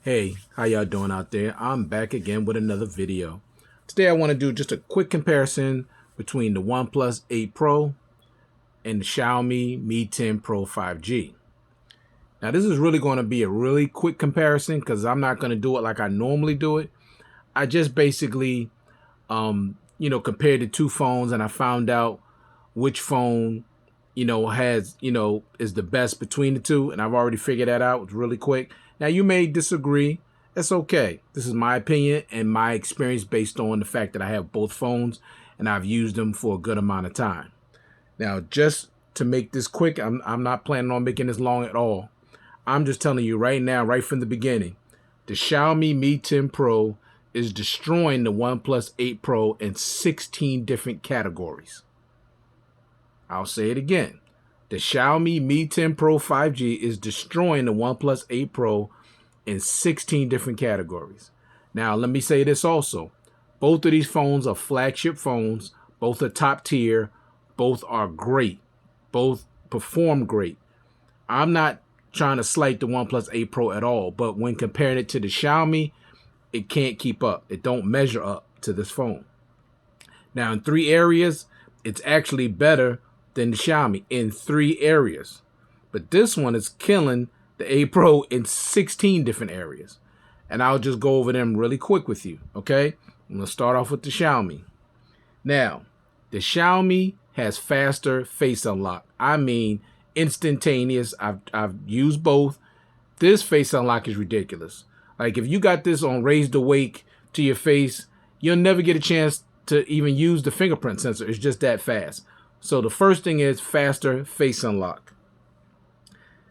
Hey, how y'all doing out there? I'm back again with another video. Today I want to do just a quick comparison between the OnePlus 8 Pro and the Xiaomi Mi 10 Pro 5G. Now this is really going to be a really quick comparison because I'm not going to do it like I normally do it. I just basically, compared the two phones and I found out which phone, is the best between the two. And I've already figured that out. It's really quick. Now you may disagree. That's okay. This is my opinion and my experience based on the fact that I have both phones and I've used them for a good amount of time. Now, just to make this quick, I'm not planning on making this long at all. I'm just telling you right now, right from the beginning, the Xiaomi Mi 10 Pro is destroying the OnePlus 8 Pro in 16 different categories. I'll say it again. The Xiaomi Mi 10 Pro 5G is destroying the OnePlus 8 Pro in 16 different categories. Now, let me say this also. Both of these phones are flagship phones. Both are top tier. Both are great. Both perform great. I'm not trying to slight the OnePlus 8 Pro at all, but when comparing it to the Xiaomi, it can't keep up. It don't measure up to this phone. Now, in 3 areas, it's actually better than the Xiaomi in 3 areas. But this one is killing the 8 Pro in 16 different areas. And I'll just go over them really quick with you, okay? I'm going to start off with the Xiaomi. Now, the Xiaomi has faster face unlock. I mean, instantaneous. I've used both. This face unlock is ridiculous. Like, if you got this on raised awake to your face, you'll never get a chance to even use the fingerprint sensor. It's just that fast. So the first thing is faster face unlock.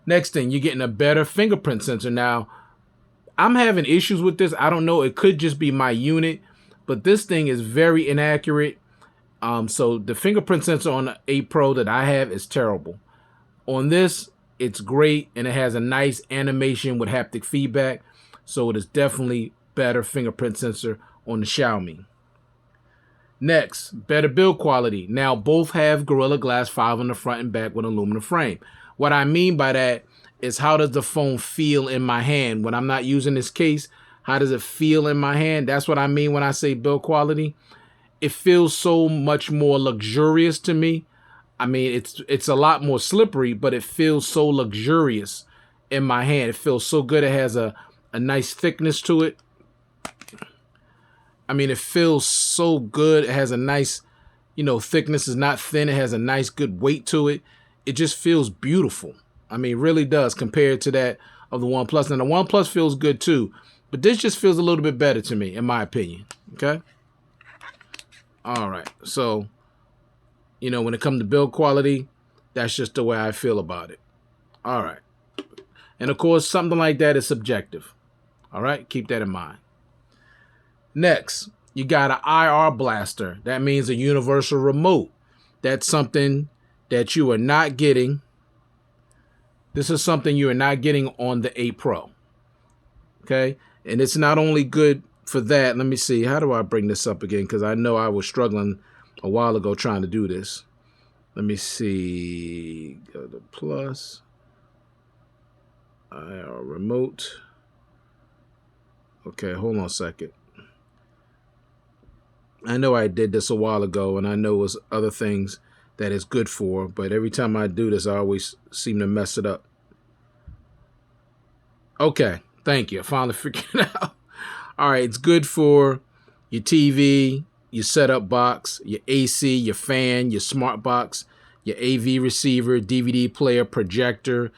Next thing, you're getting a better fingerprint sensor. Now, I'm having issues with this. I don't know. It could just be my unit, but this thing is very inaccurate. So the fingerprint sensor on the 8 Pro that I have is terrible. On this, it's great, and it has a nice animation with haptic feedback. So it is definitely better fingerprint sensor on the Xiaomi. Next, better build quality. Now, both have Gorilla Glass 5 on the front and back with aluminum frame. What I mean by that is, how does the phone feel in my hand? When I'm not using this case, how does it feel in my hand? That's what I mean when I say build quality. It feels so much more luxurious to me. I mean, it's a lot more slippery, but it feels so luxurious in my hand. It feels so good. It has a nice thickness to it. I mean, it feels so good. It has a nice, thickness. Is not thin. It has a nice, good weight to it. It just feels beautiful. I mean, it really does compared to that of the OnePlus. And the OnePlus feels good too, but this just feels a little bit better to me, in my opinion. Okay. All right. So, when it comes to build quality, that's just the way I feel about it. All right. And of course, something like that is subjective. All right. Keep that in mind. Next, you got an IR blaster. That means a universal remote. That's something that you are not getting. This is something you are not getting on the 8 Pro. Okay? And it's not only good for that. Let me see. How do I bring this up again? Because I know I was struggling a while ago trying to do this. Let me see. Go to plus. IR remote. Okay, hold on a second. I know I did this a while ago, and I know it was other things that it's good for, but every time I do this, I always seem to mess it up. Okay, thank you. I finally figured it out. All right, it's good for your TV, your setup box, your AC, your fan, your smart box, your AV receiver, DVD player, projector,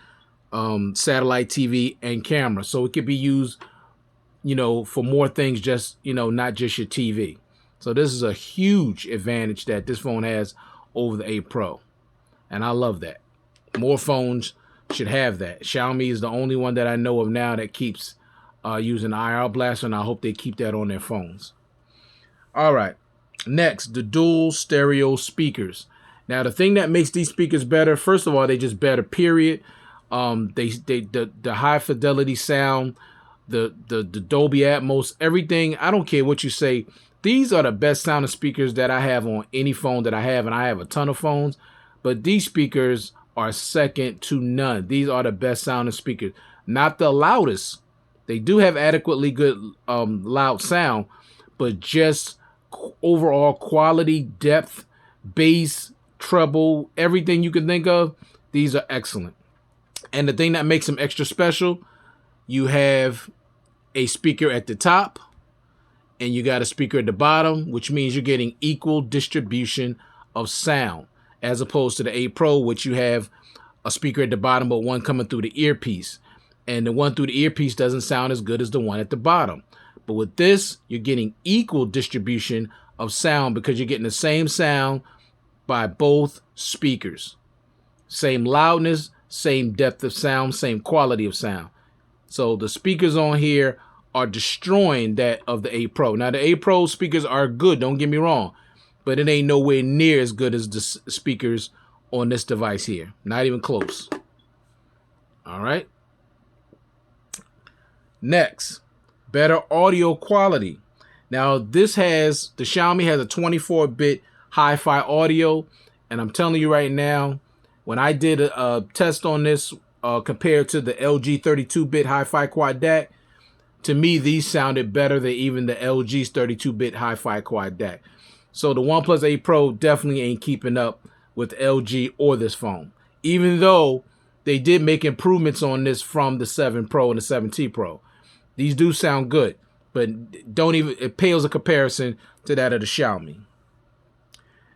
satellite TV, and camera. So it could be used, for more things, just, not just your TV. So this is a huge advantage that this phone has over the 8 Pro. And I love that. More phones should have that. Xiaomi is the only one that I know of now that keeps using IR blaster, and I hope they keep that on their phones. All right. Next, the dual stereo speakers. Now, the thing that makes these speakers better, first of all, they just better, period. The high fidelity sound, the Dolby Atmos, everything. I don't care what you say. These are the best sounding speakers that I have on any phone that I have, and I have a ton of phones, but these speakers are second to none. These are the best sounding speakers. Not the loudest, They do have adequately good loud sound, but just overall quality, depth, bass, treble, everything you can think of, these are excellent. And the thing that makes them extra special, you have a speaker at the top and you got a speaker at the bottom, which means you're getting equal distribution of sound, as opposed to the 8 Pro, which you have a speaker at the bottom but one coming through the earpiece. And the one through the earpiece doesn't sound as good as the one at the bottom. But with this, you're getting equal distribution of sound because you're getting the same sound by both speakers. Same loudness, same depth of sound, same quality of sound. So the speakers on here are destroying that of the 8 Pro. Now the 8 Pro speakers are good, don't get me wrong, but it ain't nowhere near as good as the speakers on this device here. Not even close. All right. Next, better audio quality. Now this has, the Xiaomi has a 24-bit hi-fi audio, and I'm telling you right now, when I did a test on this compared to the LG 32-bit hi-fi quad DAC, to me these sounded better than even the LG's 32-bit hi-fi quad DAC. So the OnePlus 8 Pro definitely ain't keeping up with LG or this phone, even though they did make improvements on this from the 7 Pro and the 7T Pro. These do sound good, but it pales a comparison to that of the Xiaomi.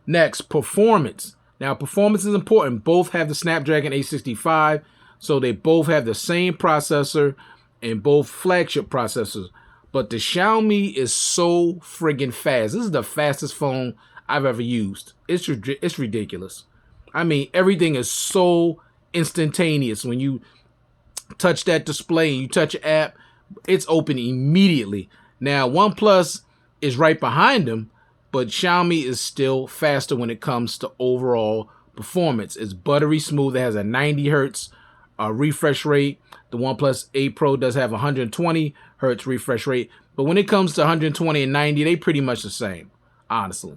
Next, performance. Now, performance is important. Both have the Snapdragon 865, so they both have the same processor and both flagship processors. But the Xiaomi is so friggin' fast. This is the fastest phone I've ever used. It's ridiculous. I mean, everything is so instantaneous. When you touch that display and you touch an app, it's open immediately. Now, OnePlus is right behind them, but Xiaomi is still faster when it comes to overall performance. It's buttery smooth. It has a 90 hertz refresh rate. The OnePlus 8 Pro does have 120 hertz refresh rate, but when it comes to 120 and 90, they pretty much the same, honestly.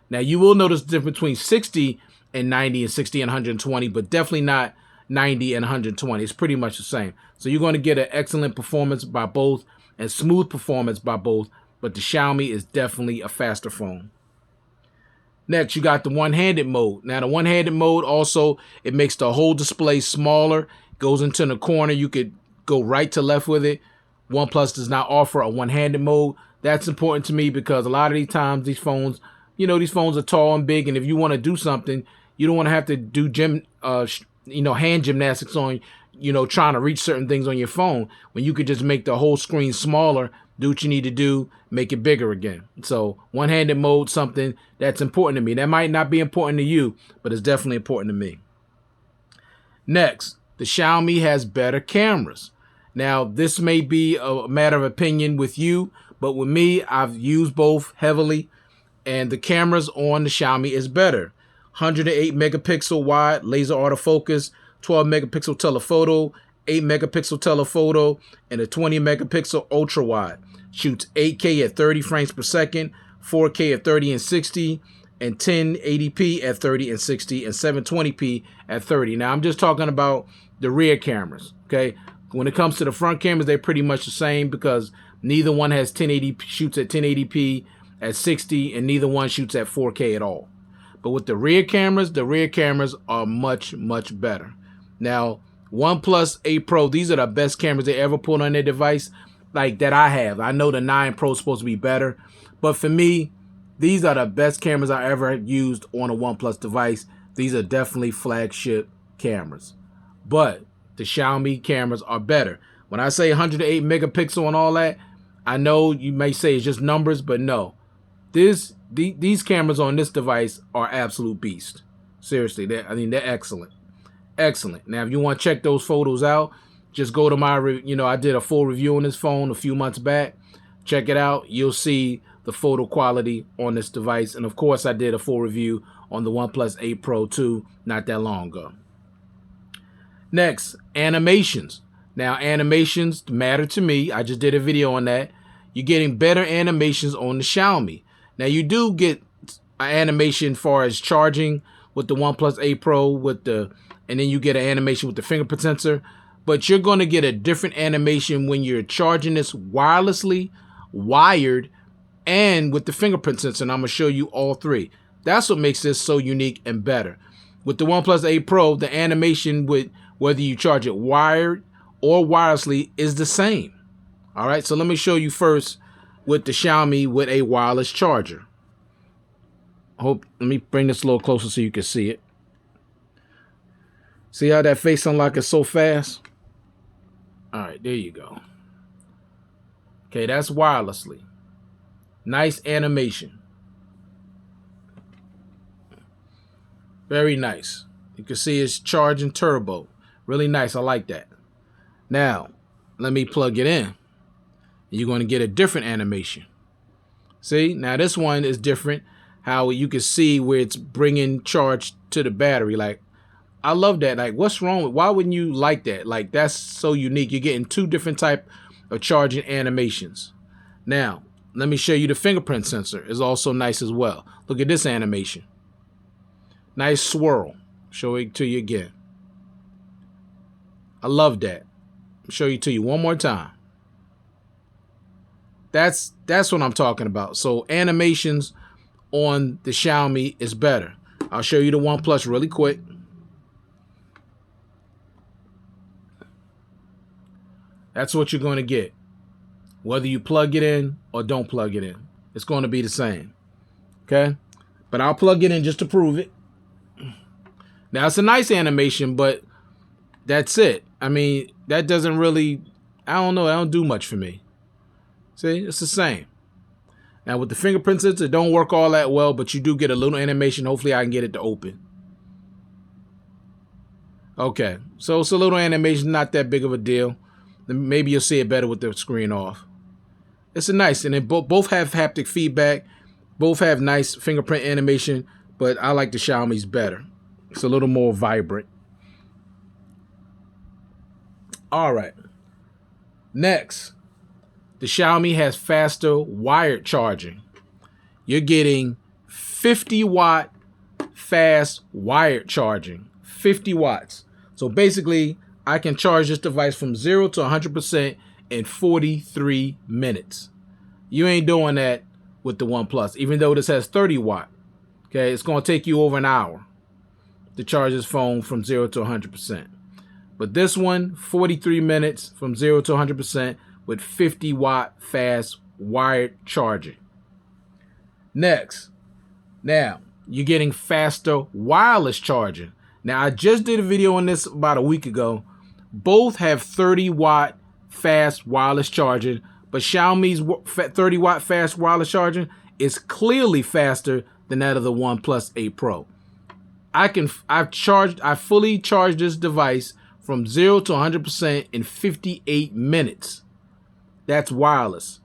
Now, you will notice the difference between 60 and 90 and 60 and 120, but definitely not 90 and 120. It's pretty much the same. So you're going to get an excellent performance by both and smooth performance by both, but the Xiaomi is definitely a faster phone. Next, you got the one-handed mode. Now, the one-handed mode also, it makes the whole display smaller, goes into the corner. You could go right to left with it. OnePlus does not offer a one-handed mode. That's important to me because a lot of these times these phones, these phones are tall and big, and if you want to do something, you don't want to have to do hand gymnastics on, trying to reach certain things on your phone when you could just make the whole screen smaller, do what you need to do, make it bigger again. So one-handed mode, something that's important to me. That might not be important to you, but it's definitely important to me. Next, the Xiaomi has better cameras. Now, this may be a matter of opinion with you, but with me, I've used both heavily, and the cameras on the Xiaomi is better. 108 megapixel wide laser autofocus, 12 megapixel telephoto, 8 megapixel telephoto, and a 20 megapixel ultra wide. Shoots 8K at 30 frames per second, 4K at 30 and 60, and 1080p at 30 and 60, and 720p at 30. Now, I'm just talking about the rear cameras, okay? When it comes to the front cameras, they're pretty much the same because neither one has shoots at 1080p at 60, and neither one shoots at 4K at all. But with the rear cameras are much, much better. Now, OnePlus 8 Pro, these are the best cameras they ever put on their device, like that I have. I know the 9 Pro is supposed to be better, but for me, these are the best cameras I ever used on a OnePlus device. These are definitely flagship cameras. But the Xiaomi cameras are better. When I say 108 megapixel and all that, I know you may say it's just numbers, but no. These cameras on this device are absolute beast. Seriously, they're excellent. Excellent. Now, if you want to check those photos out, just go to my, I did a full review on this phone a few months back. Check it out. You'll see the photo quality on this device. And of course, I did a full review on the OnePlus 8 Pro too, not that long ago. Next, animations. Now, animations matter to me. I just did a video on that. You're getting better animations on the Xiaomi. Now, you do get an animation as far as charging with the OnePlus 8 Pro and then you get an animation with the fingerprint sensor. but you're going to get a different animation when you're charging this wirelessly, wired, and with the fingerprint sensor. And I'm going to show you all three. That's what makes this so unique and better. With the OnePlus 8 Pro, the animation with whether you charge it wired or wirelessly is the same. All right, so let me show you first with the Xiaomi with a wireless charger. Let me bring this a little closer so you can see it. See how that face unlock is so fast? All right, there you go. Okay, that's wirelessly. Nice animation. Very nice. You can see it's charging turbo. Really nice. I like that. Now, let me plug it in. You're going to get a different animation. See? Now, this one is different. How you can see where it's bringing charge to the battery. Like, I love that. Like, what's wrong with, why wouldn't you like that? Like, that's so unique. You're getting two different type of charging animations. Now, let me show you the fingerprint sensor. It's also nice as well. Look at this animation. Nice swirl. Show it to you again. I love that. I'll show you to you one more time. That's what I'm talking about. So animations on the Xiaomi is better. I'll show you the OnePlus really quick. That's what you're going to get. Whether you plug it in or don't plug it in, it's going to be the same. Okay? But I'll plug it in just to prove it. Now, it's a nice animation, but that's it. I mean, that doesn't really, I don't know, that don't do much for me. See, it's the same. Now, with the fingerprint sensor, it don't work all that well, but you do get a little animation. Hopefully, I can get it to open. Okay, so it's a little animation, not that big of a deal. Maybe you'll see it better with the screen off. It's a nice, and then both have haptic feedback. Both have nice fingerprint animation, but I like the Xiaomi's better. It's a little more vibrant. All right. Next, the Xiaomi has faster wired charging. You're getting 50 watt fast wired charging. 50 watts. So basically, I can charge this device from 0 to 100% in 43 minutes. You ain't doing that with the OnePlus, even though this has 30 watt. Okay, it's going to take you over an hour to charge this phone from 0 to 100%. But this one, 43 minutes from 0 to 100% with 50 watt fast wired charging. Next, now you're getting faster wireless charging. Now, I just did a video on this about a week ago. Both have 30 watt fast wireless charging, but Xiaomi's 30 watt fast wireless charging is clearly faster than that of the OnePlus 8 Pro. I fully charged this device from 0 to 100% in 58 minutes. That's wireless.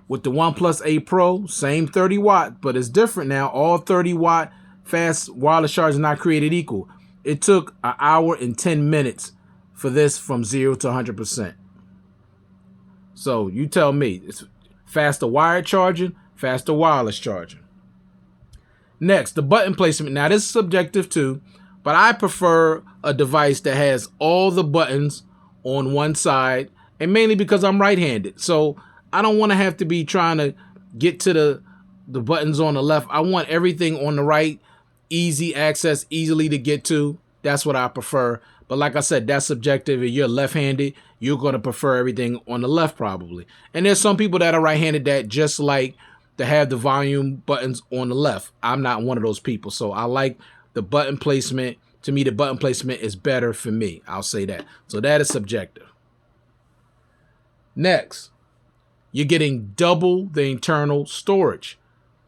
With the OnePlus 8 Pro, same 30 watt, but it's different now. All 30 watt fast wireless charging not created equal. It took an hour and 10 minutes for this from 0 to 100%. So you tell me, it's faster wired charging, faster wireless charging. Next, the button placement. Now, this is subjective too, but I prefer a device that has all the buttons on one side, and mainly because I'm right-handed. So I don't want to have to be trying to get to the buttons on the left. I want everything on the right, easy access, easily to get to. That's what I prefer. But like I said, that's subjective. If you're left-handed, you're going to prefer everything on the left probably. And there's some people that are right-handed that just like to have the volume buttons on the left. I'm not one of those people. So I like the button placement. To me, the button placement is better for me. I'll say that. So that is subjective. Next, you're getting double the internal storage.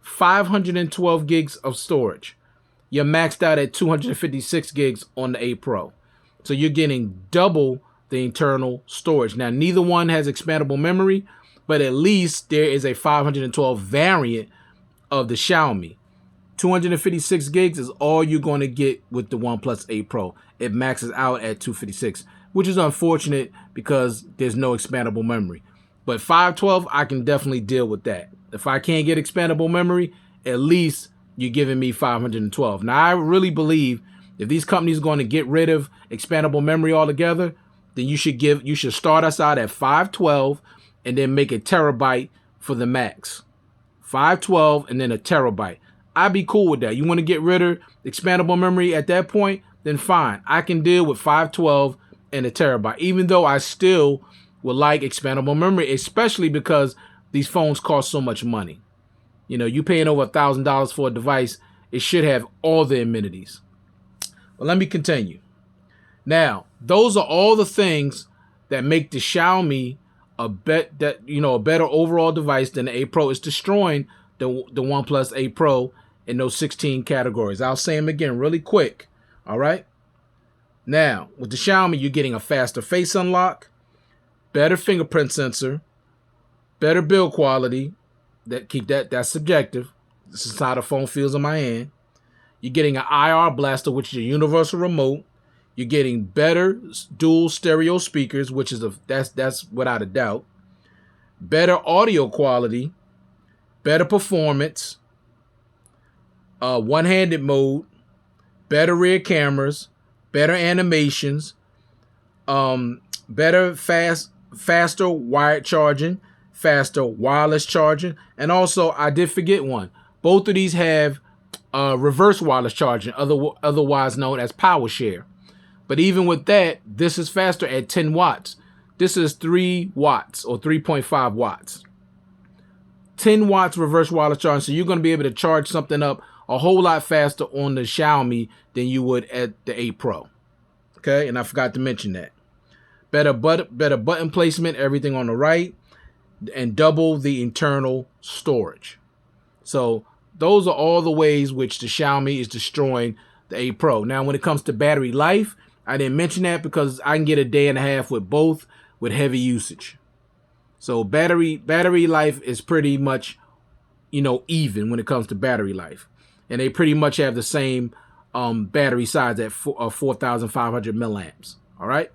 512 gigs of storage. You're maxed out at 256 gigs on the 8 Pro. So you're getting double the internal storage. Now, neither one has expandable memory, but at least there is a 512 variant of the Xiaomi. 256 gigs is all you're going to get with the OnePlus 8 Pro. It maxes out at 256, which is unfortunate because there's no expandable memory. But 512, I can definitely deal with that. If I can't get expandable memory, at least you're giving me 512. Now, I really believe if these companies are going to get rid of expandable memory altogether, then you should start us out at 512 and then make a terabyte for the max. 512 and then a terabyte. I'd be cool with that. You want to get rid of expandable memory at that point, then fine. I can deal with 512 and a terabyte, even though I still would like expandable memory, especially because these phones cost so much money. You know, you paying over $1,000 for a device, it should have all the amenities. But let me continue. Now, those are all the things that make the Xiaomi a better overall device than the 8 Pro. It's destroying the OnePlus 8 Pro in those 16 categories. I'll say them again really quick. All right. Now, with the Xiaomi, you're getting a faster face unlock, better fingerprint sensor, better build quality. That's subjective. This is how the phone feels in my hand. You're getting an IR blaster, which is a universal remote. You're getting better dual stereo speakers, which is that's without a doubt. Better audio quality, better performance, one-handed mode, better rear cameras, better animations, better faster wired charging, faster wireless charging, and also I did forget one. Both of these have reverse wireless charging, otherwise known as power share. But even with that, this is faster at 10 watts. This is 3 watts or 3.5 watts. 10 watts reverse wireless charging. So you're going to be able to charge something up a whole lot faster on the Xiaomi than you would at the 8 Pro. Okay, and I forgot to mention that. Better button placement, everything on the right, and double the internal storage. So those are all the ways which the Xiaomi is destroying the 8 Pro. Now, when it comes to battery life, I didn't mention that because I can get a day and a half with both with heavy usage. So battery life is pretty much, even when it comes to battery life. And they pretty much have the same battery size at 4,500 milliamps. All right.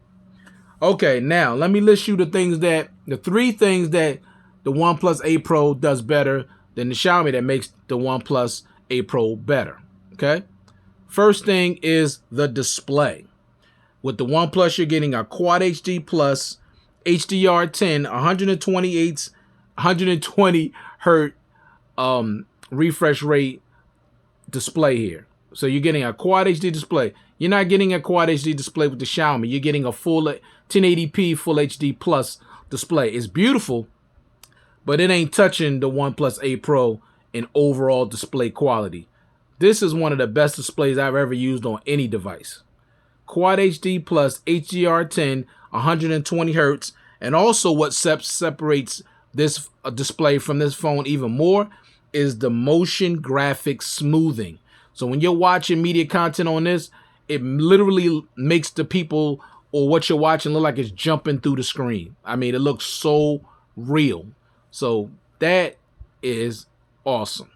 Okay, now let me list you the 3 things that the OnePlus 8 Pro does better than the Xiaomi that makes the OnePlus 8 Pro better. Okay. First thing is the display. With the OnePlus, you're getting a Quad HD Plus HDR10 120 hertz refresh rate display here. So you're getting a Quad HD display. You're not getting a Quad HD display with the Xiaomi. You're getting a full 1080p Full HD Plus display. It's beautiful, but it ain't touching the OnePlus 8 Pro in overall display quality. This is one of the best displays I've ever used on any device. Quad HD Plus HDR10 120 hertz, and also what separates this display from this phone even more is the motion graphics smoothing. So when you're watching media content on this, it literally makes the people or what you're watching look like it's jumping through the screen. I mean, it looks so real. So that is awesome.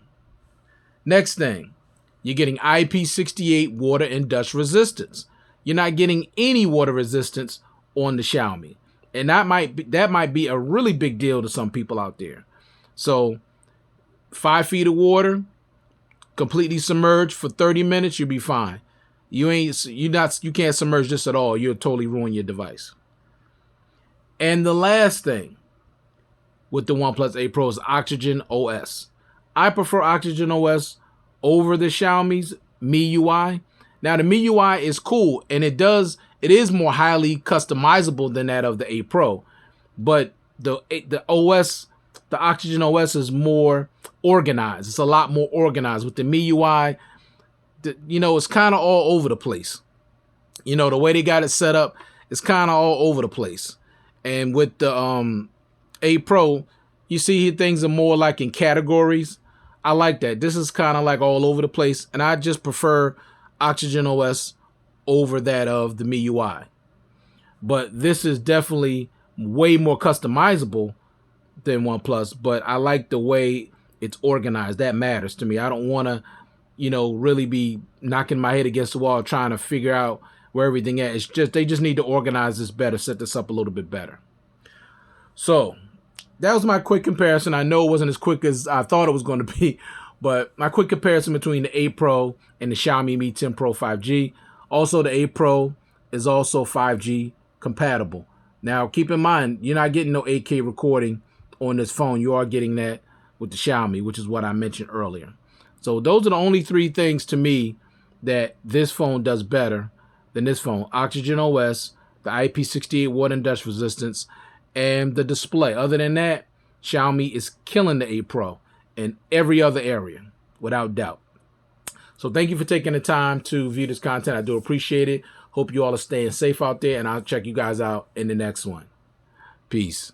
Next thing, you're getting IP68 water and dust resistance. You're not getting any water resistance on the Xiaomi. And that might be a really big deal to some people out there. So 5 feet of water, completely submerged for 30 minutes, you'll be fine. You can't submerge this at all. You'll totally ruin your device. And the last thing with the OnePlus 8 Pro is Oxygen OS. I prefer Oxygen OS over the Xiaomi's MIUI. Now the MIUI is cool, and it is more highly customizable than that of the 8 Pro. But the OS, the Oxygen OS is more organized. It's a lot more organized. With the MIUI, it's kind of all over the place. The way they got it set up, it's kind of all over the place. And with the 8 Pro, you see things are more like in categories. I like that. This is kind of like all over the place, and I just prefer Oxygen OS over that of the MIUI. But this is definitely way more customizable than OnePlus, but I like the way it's organized. That matters to me. I don't want to, really be knocking my head against the wall trying to figure out where everything is. It's just they just need to organize this better, set this up a little bit better. So that was my quick comparison. I know it wasn't as quick as I thought it was going to be, but my quick comparison between the 8 Pro and the Xiaomi Mi 10 Pro 5G. Also, the 8 Pro is also 5G compatible. Now, keep in mind, you're not getting no 8K recording on this phone. You are getting that with the Xiaomi, which is what I mentioned earlier. So those are the only three things to me that this phone does better than this phone. Oxygen OS, the IP68 water and dust resistance, and the display. Other than that, Xiaomi is killing the 8 Pro in every other area, without doubt. So thank you for taking the time to view this content. I do appreciate it. Hope you all are staying safe out there, and I'll check you guys out in the next one. Peace.